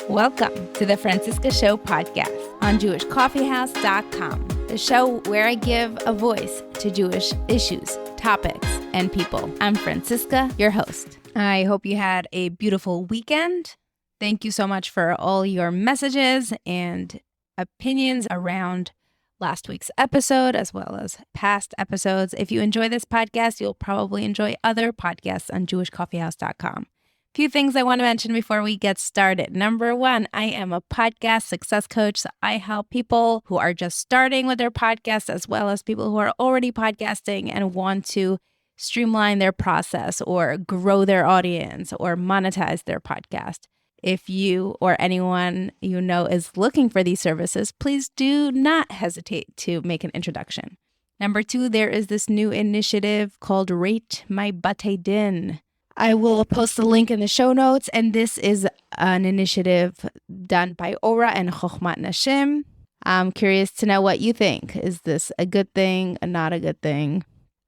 Welcome to the Francisca Show podcast on JewishCoffeehouse.com, the show where I give a voice to Jewish issues, topics, and people. I'm Francisca, your host. I hope you had a beautiful weekend. Thank you so much for all your messages and opinions around last week's episode, as well as past episodes. If you enjoy this podcast, you'll probably enjoy other podcasts on JewishCoffeehouse.com. Few things I want to mention before we get started. Number one, I am a podcast success coach. So I help people who are just starting with their podcast, as well as people who are already podcasting and want to streamline their process or grow their audience or monetize their podcast. If you or anyone you know is looking for these services, please do not hesitate to make an introduction. Number two, there is this new initiative called Rate My Bate Din. I will post the link in the show notes, and this is an initiative done by Ora and Chochmat Nashim. I'm curious to know what you think. Is this a good thing, not a good thing?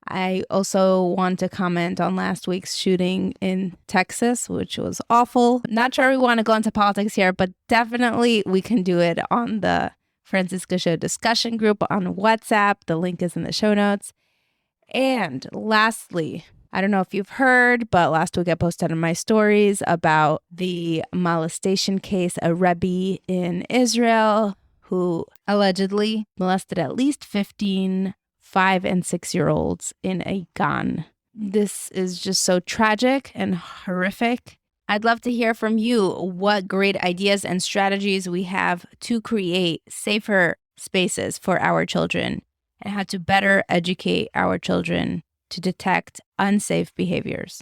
I also want to comment on last week's shooting in Texas, which was awful. Not sure we want to go into politics here, but definitely we can do it on the Francisca Show discussion group on WhatsApp. The link is in the show notes. And lastly, I don't know if you've heard, but last week I posted on my stories about the molestation case, a Rebbe in Israel who allegedly molested at least 15 5- and 6-year-olds in a gan. This is just so tragic and horrific. I'd love to hear from you what great ideas and strategies we have to create safer spaces for our children and how to better educate our children to detect unsafe behaviors.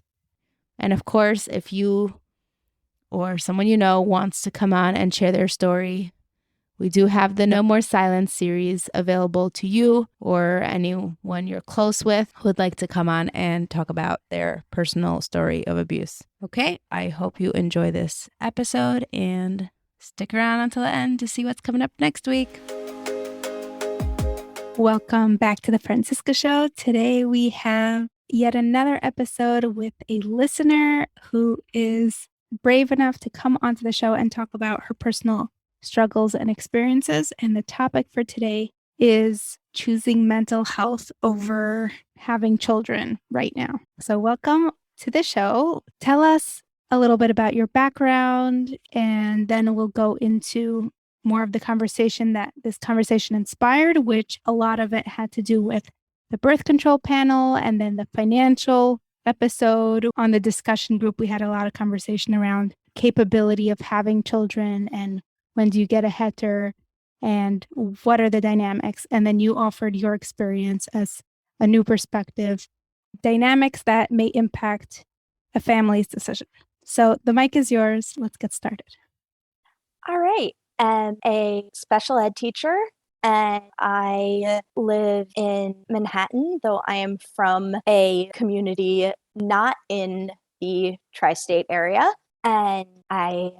And of course, if you or someone you know wants to come on and share their story, we do have the No More Silence series available to you or anyone you're close with who would like to come on and talk about their personal story of abuse. Okay, I hope you enjoy this episode and stick around until the end to see what's coming up next week. Welcome back to the Francisca Show. Today we have yet another episode with a listener who is brave enough to come onto the show and talk about her personal struggles and experiences. And the topic for today is choosing mental health over having children right now. So welcome to the show. Tell us a little bit about your background, and then we'll go into more of the conversation that this conversation inspired, which a lot of it had to do with the birth control panel and then the financial episode. On the discussion group, we had a lot of conversation around capability of having children and when do you get a heter and what are the dynamics. And then you offered your experience as a new perspective, dynamics that may impact a family's decision. So the mic is yours. Let's get started. All right. I'm a special ed teacher and I live in Manhattan, though I am from a community not in the tri-state area. And I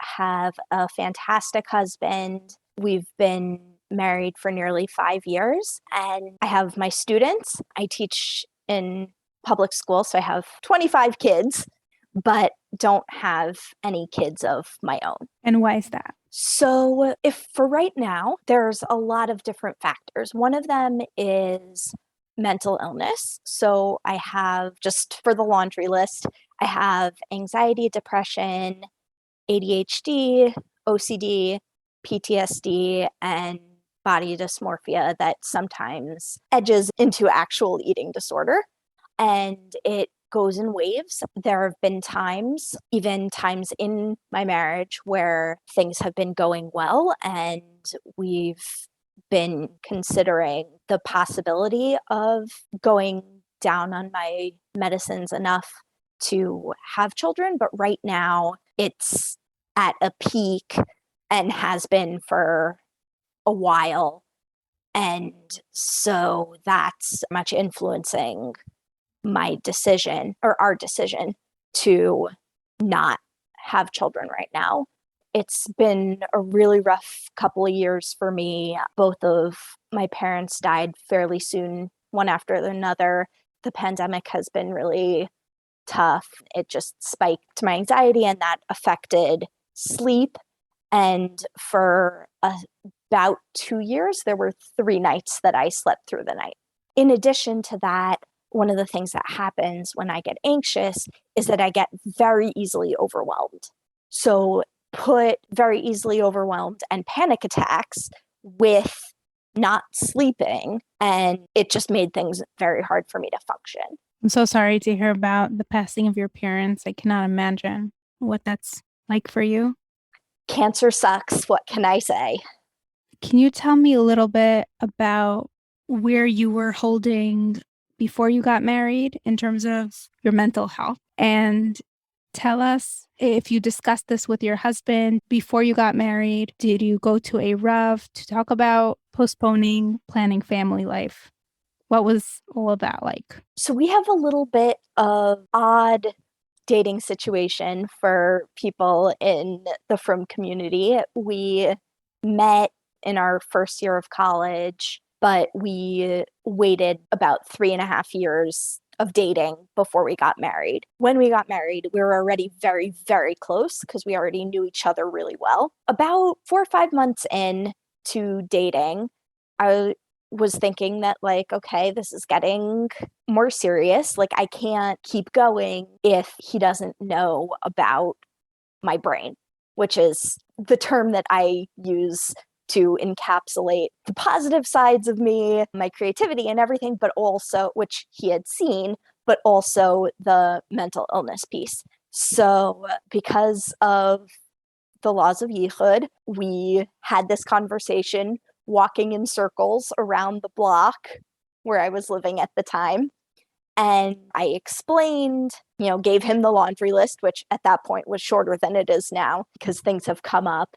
have a fantastic husband. We've been married for nearly 5 years and I have my students. I teach in public school, so I have 25 kids, but don't have any kids of my own. And why is that? So if for right now, there's a lot of different factors. One of them is mental illness. So I have, just for the laundry list, I have anxiety, depression, ADHD, OCD, PTSD, and body dysmorphia that sometimes edges into actual eating disorder. And it goes in waves. There have been times, even times in my marriage, where things have been going well and we've been considering the possibility of going down on my medicines enough to have children. But right now it's at a peak and has been for a while. And so that's much influencing my decision or our decision to not have children right now. It's been a really rough couple of years for me. Both of my parents died fairly soon, one after another. The pandemic has been really tough. It just spiked my anxiety and that affected sleep And for about 2 years, there were 3 nights that I slept through the night. In addition to that, one of the things that happens when I get anxious is that I get very easily overwhelmed. So put very easily overwhelmed and panic attacks with not sleeping, and it just made things very hard for me to function. I'm so sorry to hear about the passing of your parents. I cannot imagine what that's like for you. Cancer sucks. What can I say? Can you tell me a little bit about where you were holding before you got married in terms of your mental health? And tell us if you discussed this with your husband before you got married. Did you go to a Rav to talk about postponing, planning family life? What was all of that like? So we have a little bit of odd dating situation for people in the frum community. We met in our first year of college, but we waited about 3.5 years of dating before we got married. When we got married, we were already very, very close because we already knew each other really well. About 4 or 5 months in to dating, I was thinking that, like, okay, this is getting more serious. Like, I can't keep going if he doesn't know about my brain, which is the term that I use to encapsulate the positive sides of me, my creativity and everything, but also, which he had seen, but also the mental illness piece. So because of the laws of Yichud, we had this conversation walking in circles around the block where I was living at the time. And I explained, gave him the laundry list, which at that point was shorter than it is now because things have come up.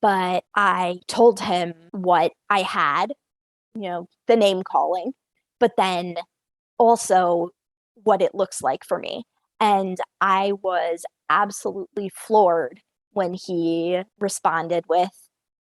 But I told him what I had, the name calling, but then also what it looks like for me. And I was absolutely floored when he responded with,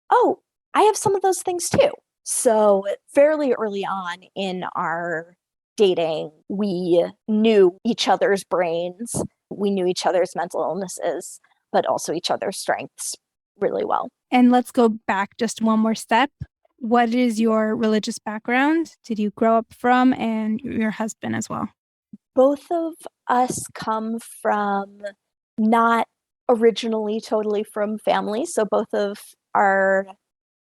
"Oh, I have some of those things too." So fairly early on in our dating, we knew each other's brains, we knew each other's mental illnesses, but also each other's strengths really well. And let's go back just one more step. What is your religious background? Did you grow up from, and your husband as well? Both of us come from not originally totally from families. So both of our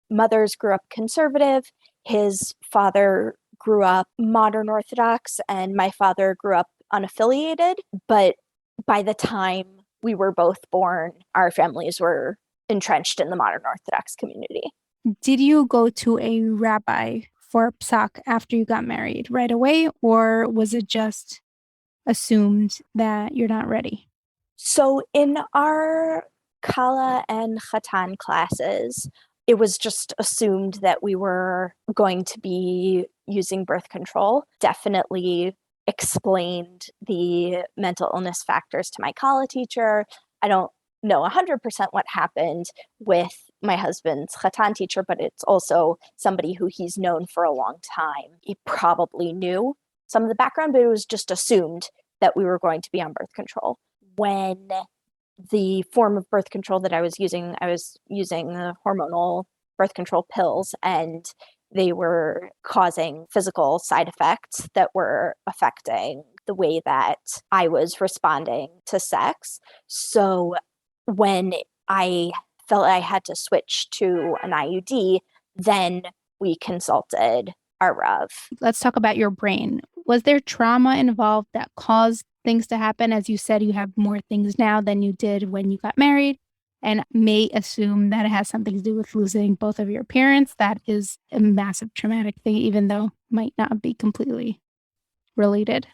mothers grew up conservative. His father grew up modern Orthodox, and my father grew up unaffiliated. But by the time we were both born, our families were entrenched in the modern Orthodox community. Did you go to a rabbi for psak after you got married right away, or was it just assumed that you're not ready? So in our Kala and Chatan classes, it was just assumed that we were going to be using birth control. Definitely explained the mental illness factors to my Kala teacher. I don't know 100% what happened with my husband's Chatan teacher, but it's also somebody who he's known for a long time. He probably knew some of the background, but it was just assumed that we were going to be on birth control. When the form of birth control that I was using the hormonal birth control pills, and they were causing physical side effects that were affecting the way that I was responding to sex. So when I felt I had to switch to an IUD, then we consulted our Rav. Let's talk about your brain. Was there trauma involved that caused things to happen? As you said, you have more things now than you did when you got married, and may assume that it has something to do with losing both of your parents. That is a massive traumatic thing, even though it might not be completely related.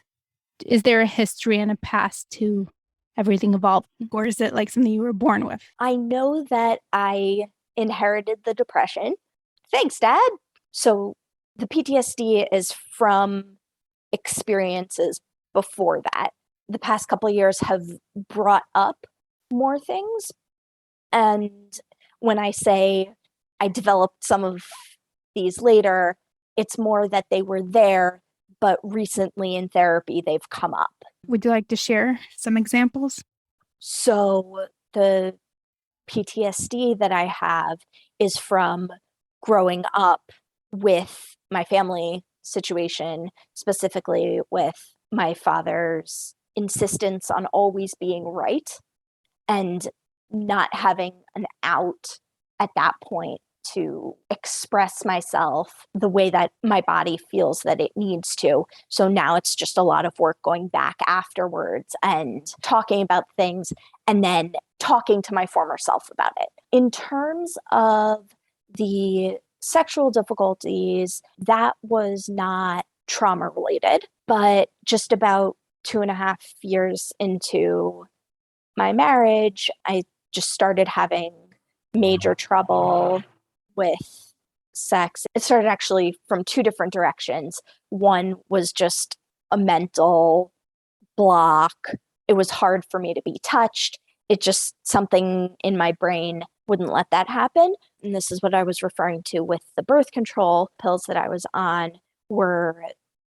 Is there a history and a past to everything evolving, or is it like something you were born with? I know that I inherited the depression. Thanks, Dad. So the PTSD is from experiences before that. The past couple of years have brought up more things. And when I say I developed some of these later, it's more that they were there, but recently in therapy, they've come up. Would you like to share some examples? So the PTSD that I have is from growing up with my family situation, specifically with my father's insistence on always being right and not having an out at that point to express myself the way that my body feels that it needs to. So now it's just a lot of work going back afterwards and talking about things and then talking to my former self about it. In terms of the sexual difficulties, that was not trauma related, but just about 2.5 years into my marriage, I just started having major trouble with sex. It started actually from two different directions. One was just a mental block. It was hard for me to be touched. It just something in my brain wouldn't let that happen. And this is what I was referring to with the birth control pills that I was on were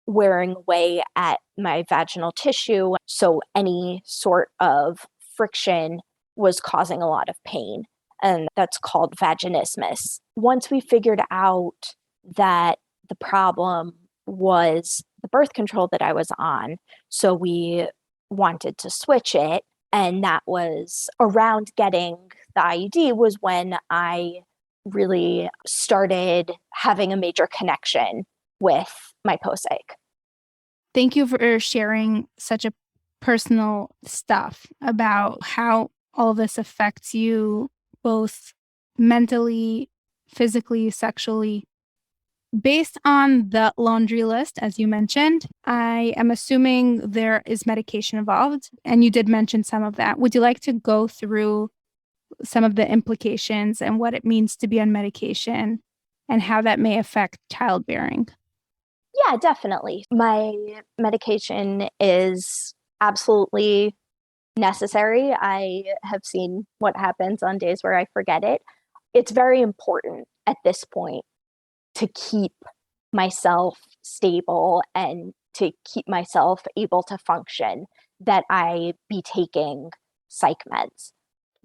wearing away at my vaginal tissue. So any sort of friction was causing a lot of pain. And that's called vaginismus. Once we figured out that the problem was the birth control that I was on, so we wanted to switch it. And that was around getting the IUD was when I really started having a major connection with my POSIC. Thank you for sharing such a personal stuff about how all of this affects you both mentally, physically, sexually. Based on the laundry list, as you mentioned, I am assuming there is medication involved, and you did mention some of that. Would you like to go through some of the implications and what it means to be on medication and how that may affect childbearing? Yeah, definitely. My medication is absolutely necessary. I have seen what happens on days where I forget it. It's very important at this point to keep myself stable and to keep myself able to function that I be taking psych meds.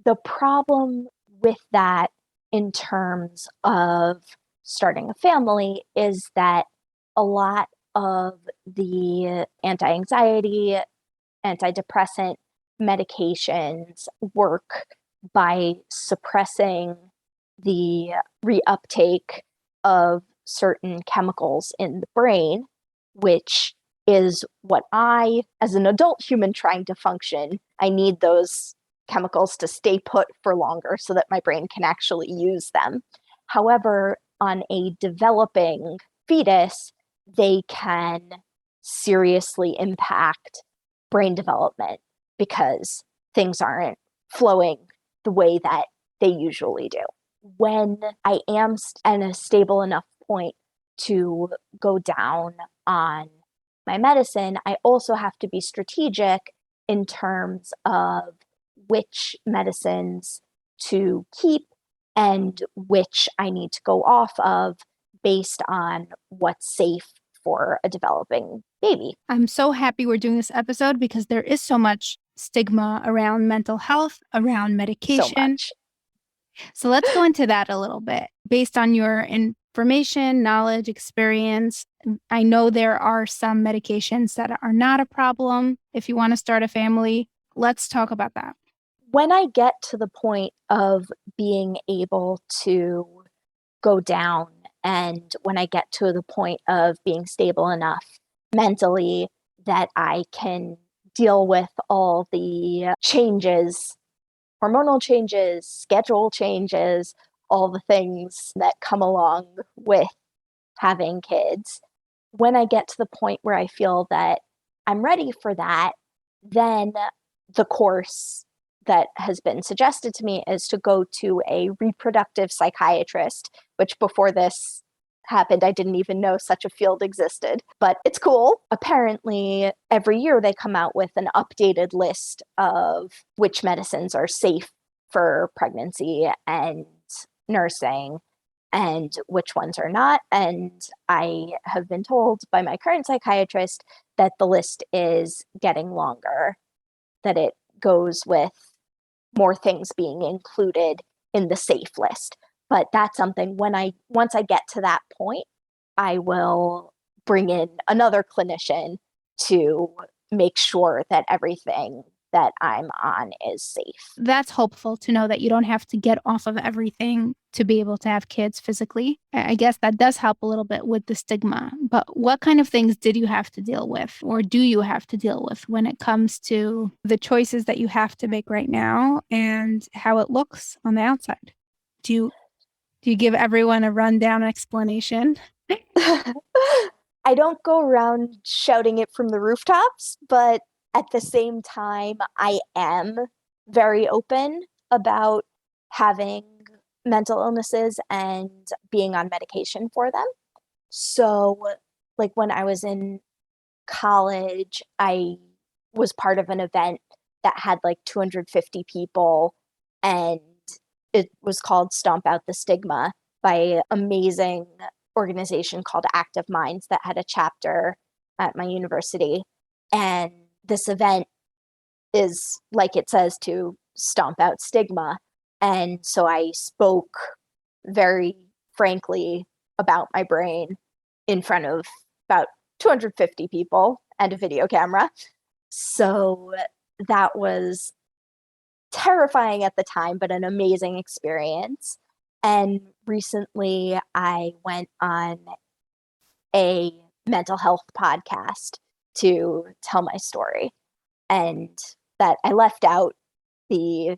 The problem with that in terms of starting a family is that a lot of the anti-anxiety, antidepressant medications work by suppressing the reuptake of certain chemicals in the brain, which is what I, as an adult human trying to function, I need those chemicals to stay put for longer so that my brain can actually use them. However, on a developing fetus, they can seriously impact brain development because things aren't flowing the way that they usually do. When I am at a stable enough point to go down on my medicine, I also have to be strategic in terms of which medicines to keep and which I need to go off of based on what's safe for a developing baby. I'm so happy we're doing this episode because there is so much stigma around mental health, around medication. So much. So let's go into that a little bit. Based on your information, knowledge, experience, I know there are some medications that are not a problem if you want to start a family. Let's talk about that. When I get to the point of being able to go down and when I get to the point of being stable enough mentally that I can deal with all the changes, hormonal changes, schedule changes, all the things that come along with having kids. When I get to the point where I feel that I'm ready for that, then the course that has been suggested to me is to go to a reproductive psychiatrist, which before this happened, I didn't even know such a field existed, but it's cool. Apparently, every year they come out with an updated list of which medicines are safe for pregnancy and nursing and which ones are not. And I have been told by my current psychiatrist that the list is getting longer, that it goes with more things being included in the safe list. But that's something once I get to that point, I will bring in another clinician to make sure that everything that I'm on is safe. That's hopeful to know that you don't have to get off of everything to be able to have kids physically. I guess that does help a little bit with the stigma. But what kind of things did you have to deal with, or do you have to deal with when it comes to the choices that you have to make right now and how it looks on the outside? Do you give everyone a rundown explanation? I don't go around shouting it from the rooftops, but at the same time, I am very open about having mental illnesses and being on medication for them. So, like when I was in college, I was part of an event that had like 250 people, and it was called Stomp Out the Stigma by an amazing organization called Active Minds that had a chapter at my university. And this event is, like it says, to stomp out stigma. And so I spoke very frankly about my brain in front of about 250 people and a video camera. So that was terrifying at the time, but an amazing experience. And recently I went on a mental health podcast to tell my story, and that I left out the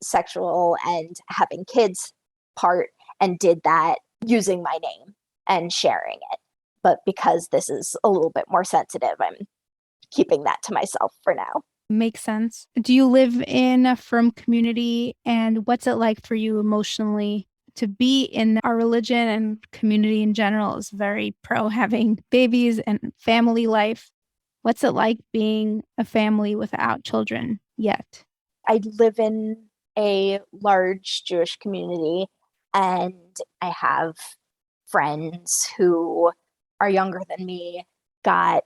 sexual and having kids part and did that using my name and sharing it. But because this is a little bit more sensitive, I'm keeping that to myself for now. Makes sense. Do you live in a frum community, and what's it like for you emotionally to be in our religion and community in general is very pro having babies and family life. What's it like being a family without children yet? I live in a large Jewish community, and I have friends who are younger than me, got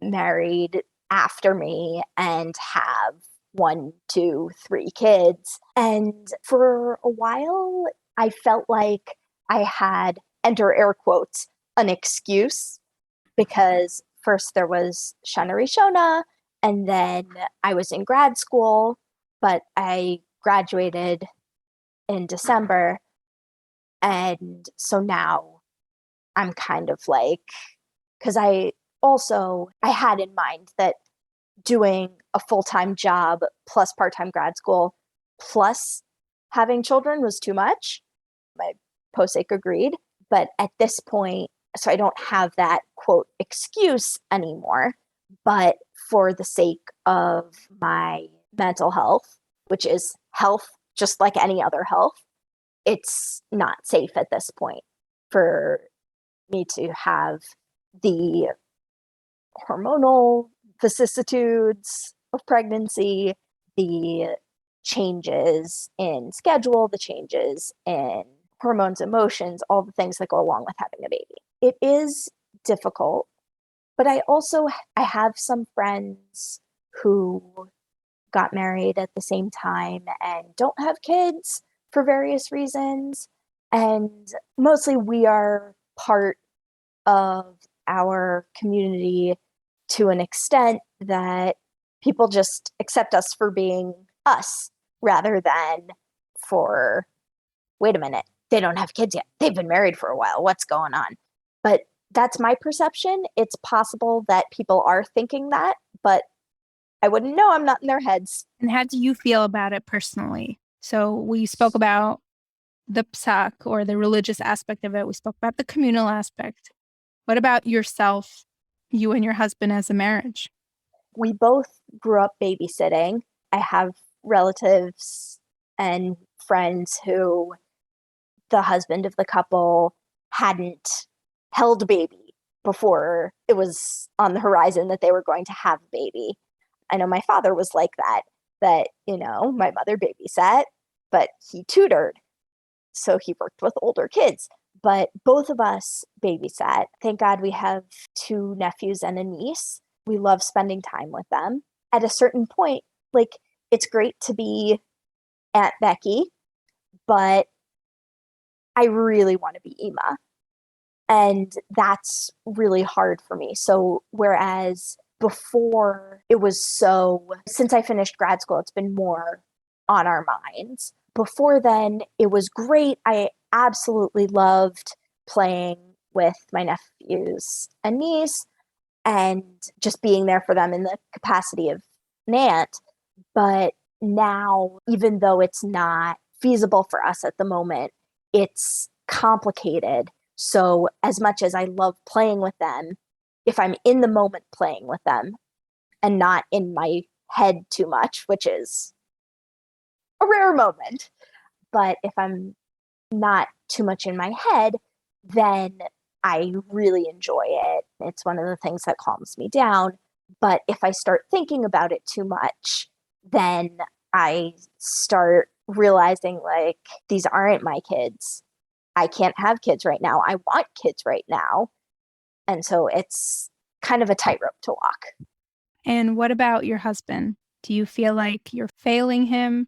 married after me, and have 1, 2, 3 kids. And for a while, I felt like I had, enter air quotes, an excuse, because first there was Shana Rishona, and then I was in grad school, but I graduated in December. And so now I'm kind of like, because I had in mind that doing a full-time job plus part-time grad school plus having children was too much. My POSIC agreed. But at this point, so I don't have that quote excuse anymore. But for the sake of my mental health, which is health just like any other health, it's not safe at this point for me to have the hormonal vicissitudes of pregnancy, the changes in schedule, the changes in hormones, emotions, all the things that go along with having a baby. It is difficult, but I have some friends who got married at the same time and don't have kids for various reasons. And mostly we are part of our community to an extent that people just accept us for being us rather than for, wait a minute, they don't have kids yet. They've been married for a while. What's going on? But that's my perception. It's possible that people are thinking that, but I wouldn't know. I'm not in their heads. And how do you feel about it personally? So we spoke about the psak or the religious aspect of it. We spoke about the communal aspect. What about yourself, you and your husband as a marriage? We both grew up babysitting. I have relatives and friends who the husband of the couple hadn't held a baby before it was on the horizon that they were going to have a baby. I know my father was like that, my mother babysat, but he tutored. So he worked with older kids. But both of us babysat. Thank God we have 2 nephews and a niece. We love spending time with them. At a certain point, it's great to be Aunt Becky, but I really want to be Ima. And that's really hard for me. So whereas before it was since I finished grad school, it's been more on our minds. Before then, it was great. I absolutely loved playing with my nephews and niece and just being there for them in the capacity of an aunt. But now, even though it's not feasible for us at the moment, it's complicated. So, as much as I love playing with them, if I'm in the moment playing with them and not in my head too much, which is a rare moment, but if I'm not too much in my head, then I really enjoy it. It's one of the things that calms me down. But if I start thinking about it too much, then I start realizing like these aren't my kids. I can't have kids right now. I want kids right now. And so it's kind of a tightrope to walk. And what about your husband? Do you feel like you're failing him?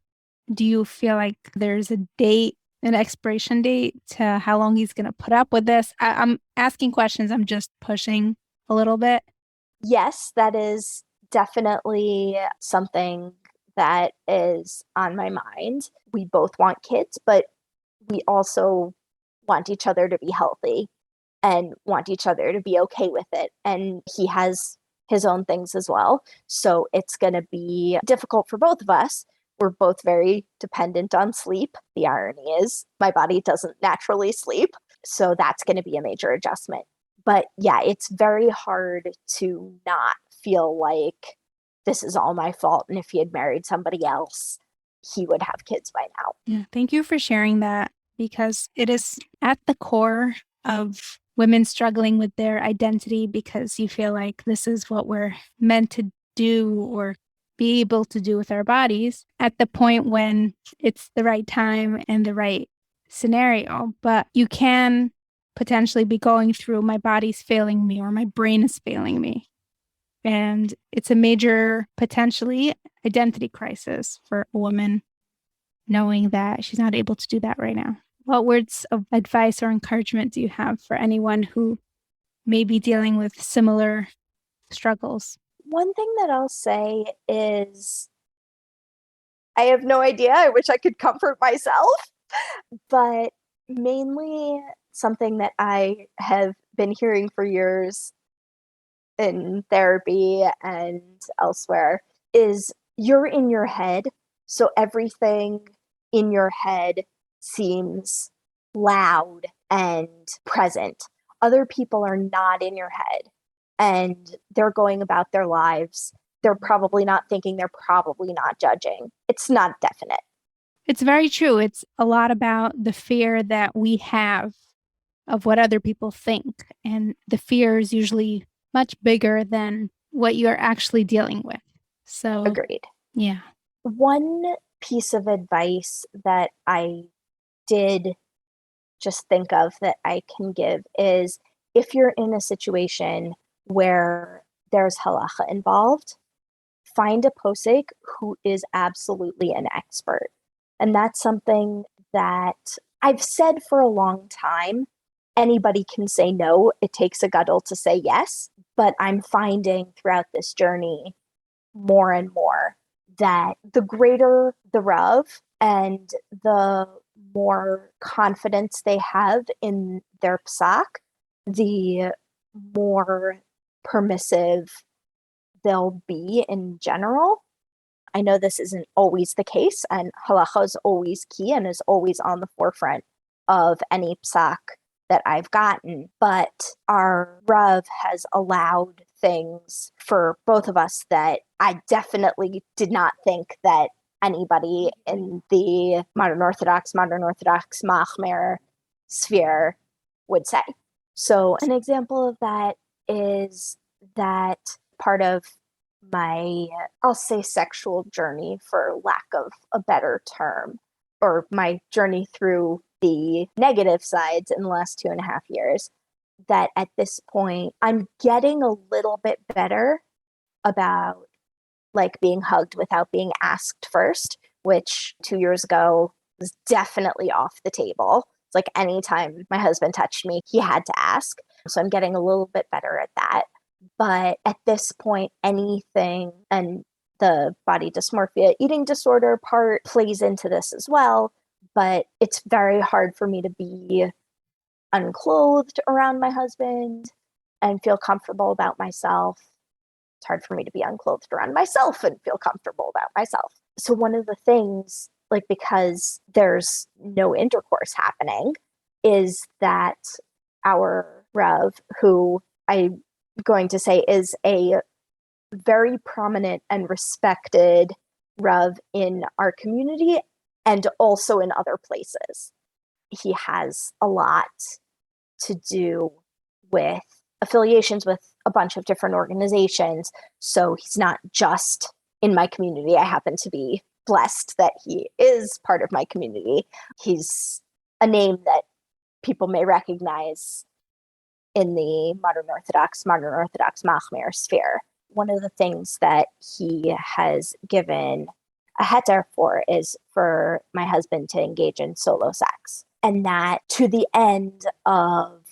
Do you feel like there's a date, an expiration date to how long he's going to put up with this? I'm asking questions. I'm just pushing a little bit. Yes, that is definitely something that is on my mind. We both want kids, but we also want each other to be healthy and want each other to be okay with it. And he has his own things as well. So it's going to be difficult for both of us. We're both very dependent on sleep. The irony is my body doesn't naturally sleep. So that's going to be a major adjustment. But yeah, it's very hard to not feel like this is all my fault. And if he had married somebody else, he would have kids by now. Yeah, thank you for sharing that, because it is at the core of women struggling with their identity, because you feel like this is what we're meant to do or be able to do with our bodies at the point when it's the right time and the right scenario. But you can potentially be going through, my body's failing me or my brain is failing me. And it's a major, potentially, identity crisis for a woman, knowing that she's not able to do that right now. What words of advice or encouragement do you have for anyone who may be dealing with similar struggles? One thing that I'll say is I have no idea. I wish I could comfort myself, but mainly something that I have been hearing for years in therapy and elsewhere is you're in your head. So everything in your head seems loud and present. Other people are not in your head and they're going about their lives. They're probably not thinking, they're probably not judging. It's not definite. It's very true. It's a lot about the fear that we have of what other people think. And the fear is usually much bigger than what you're actually dealing with. So, Agreed. yeah. One piece of advice that I did just think of that I can give is if you're in a situation where there's halacha involved, find a posek who is absolutely an expert. And that's something that I've said for a long time. Anybody can say no. It takes a gadol to say yes. But I'm finding throughout this journey more and more that the greater the Rav and the more confidence they have in their psak, the more permissive they'll be in general. I know this isn't always the case, and halacha is always key and is always on the forefront of any psak that I've gotten. But our Rav has allowed things for both of us that I definitely did not think that anybody in the modern Orthodox, Machmer sphere would say. So an example of that is that part of my, I'll say, sexual journey, for lack of a better term, or my journey through the negative sides in the last 2.5 years, that at this point I'm getting a little bit better about like being hugged without being asked first, which 2 years ago was definitely off the table. It's like anytime my husband touched me, he had to ask. So I'm getting a little bit better at that. But at this point, anything, and the body dysmorphia eating disorder part plays into this as well. But it's very hard for me to be unclothed around my husband and feel comfortable about myself. It's hard for me to be unclothed around myself and feel comfortable about myself. So one of the things, like, because there's no intercourse happening, is that our Rav, who I'm going to say is a very prominent and respected Rav in our community and also in other places. He has a lot to do with affiliations with a bunch of different organizations. So he's not just in my community. I happen to be blessed that he is part of my community. He's a name that people may recognize in the modern Orthodox Machmir sphere. One of the things that he has given a heter for is for my husband to engage in solo sex. And that to the end of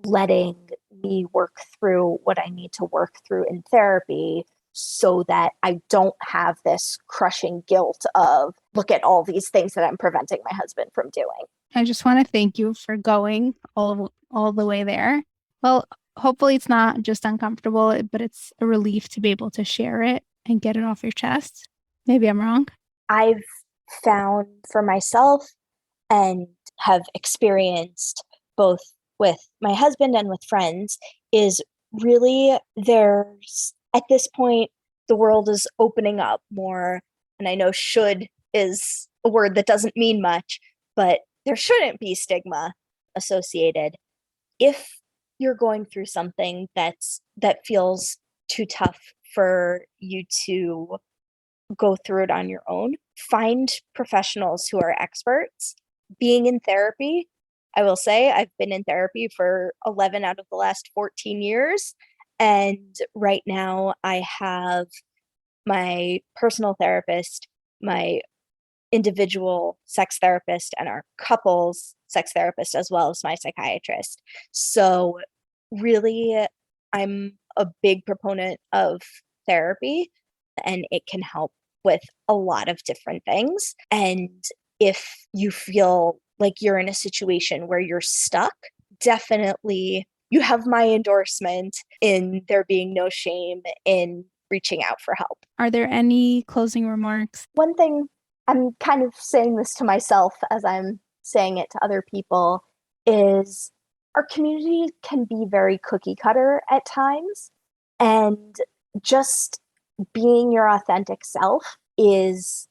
letting me work through what I need to work through in therapy so that I don't have this crushing guilt of, look at all these things that I'm preventing my husband from doing. I just want to thank you for going all the way there. Well, hopefully it's not just uncomfortable, but it's a relief to be able to share it and get it off your chest. Maybe I'm wrong. I've found for myself and have experienced both with my husband and with friends is really there's, at this point, the world is opening up more. And I know should is a word that doesn't mean much, but there shouldn't be stigma associated. If you're going through something that feels too tough for you to go through it on your own, find professionals who are experts. Being in therapy, I will say I've been in therapy for 11 out of the last 14 years. And right now I have my personal therapist, my individual sex therapist, and our couples sex therapist, as well as my psychiatrist. So really, I'm a big proponent of therapy, and it can help with a lot of different things. And if you feel like you're in a situation where you're stuck, definitely you have my endorsement in there being no shame in reaching out for help. Are there any closing remarks? One thing, I'm kind of saying this to myself as I'm saying it to other people, is our community can be very cookie cutter at times. And just being your authentic self is,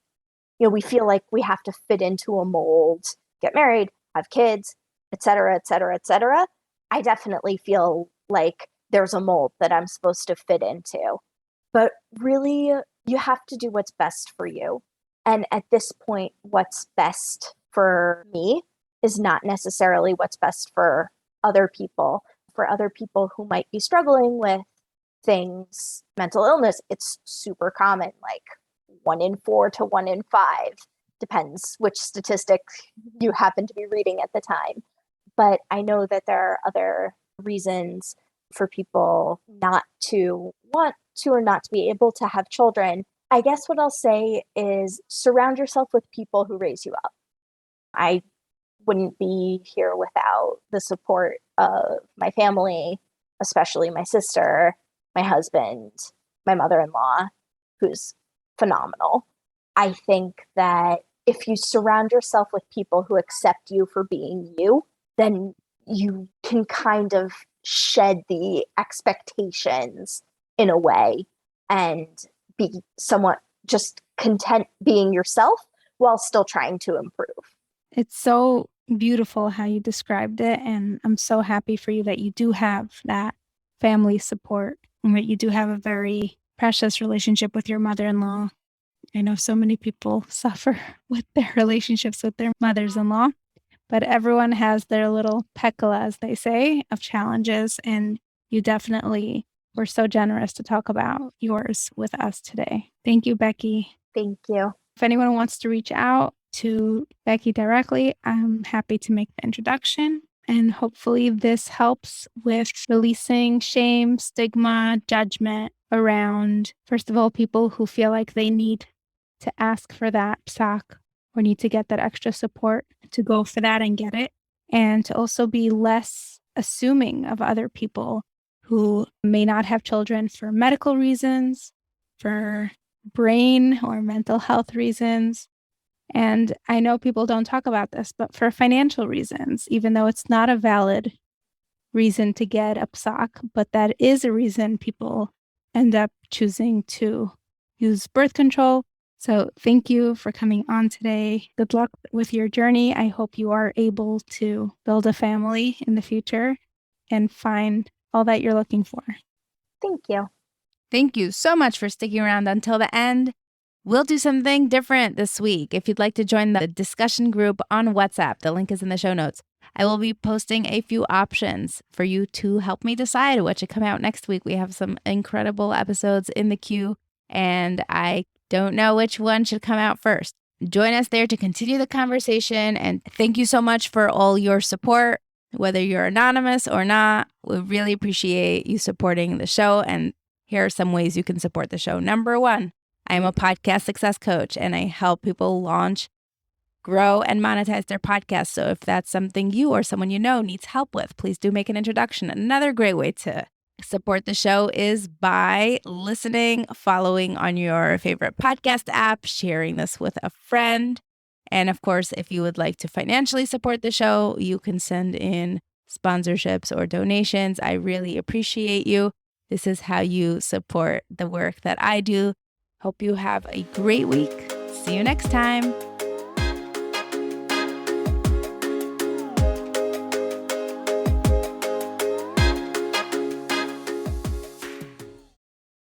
we feel like we have to fit into a mold, get married, have kids, et cetera, et cetera, et cetera. I definitely feel like there's a mold that I'm supposed to fit into. But really, you have to do what's best for you. And at this point, what's best for me is not necessarily what's best for other people. For other people who might be struggling with things, mental illness, it's super common, like 1 in 4 to 1 in 5, depends which statistic you happen to be reading at the time. But I know that there are other reasons for people not to want to or not to be able to have children. I guess what I'll say is surround yourself with people who raise you up. I wouldn't be here without the support of my family, especially my sister, my husband, my mother-in-law, who's phenomenal. I think that if you surround yourself with people who accept you for being you, then you can kind of shed the expectations in a way and be somewhat just content being yourself while still trying to improve. It's so beautiful how you described it. And I'm so happy for you that you do have that family support and that you do have a very precious relationship with your mother-in-law. I know so many people suffer with their relationships with their mothers-in-law, but everyone has their little pekala, as they say, of challenges. And you definitely were so generous to talk about yours with us today. Thank you, Becky. Thank you. If anyone wants to reach out to Becky directly, I'm happy to make the introduction. And hopefully this helps with releasing shame, stigma, judgment around, first of all, people who feel like they need to ask for that psak or need to get that extra support to go for that and get it. And to also be less assuming of other people who may not have children for medical reasons, for brain or mental health reasons. And I know people don't talk about this, but for financial reasons, even though it's not a valid reason to get a psak, but that is a reason people end up choosing to use birth control. So thank you for coming on today. Good luck with your journey. I hope you are able to build a family in the future and find all that you're looking for. Thank you. Thank you so much for sticking around until the end. We'll do something different this week. If you'd like to join the discussion group on WhatsApp, the link is in the show notes. I will be posting a few options for you to help me decide what should come out next week. We have some incredible episodes in the queue, and I don't know which one should come out first. Join us there to continue the conversation, and thank you so much for all your support, whether you're anonymous or not. We really appreciate you supporting the show, and here are some ways you can support the show. Number one, I am a podcast success coach, and I help people launch, grow, and monetize their podcasts. So if that's something you or someone you know needs help with, please do make an introduction. Another great way to support the show is by listening, following on your favorite podcast app, sharing this with a friend. And of course, if you would like to financially support the show, you can send in sponsorships or donations. I really appreciate you. This is how you support the work that I do. Hope you have a great week. See you next time.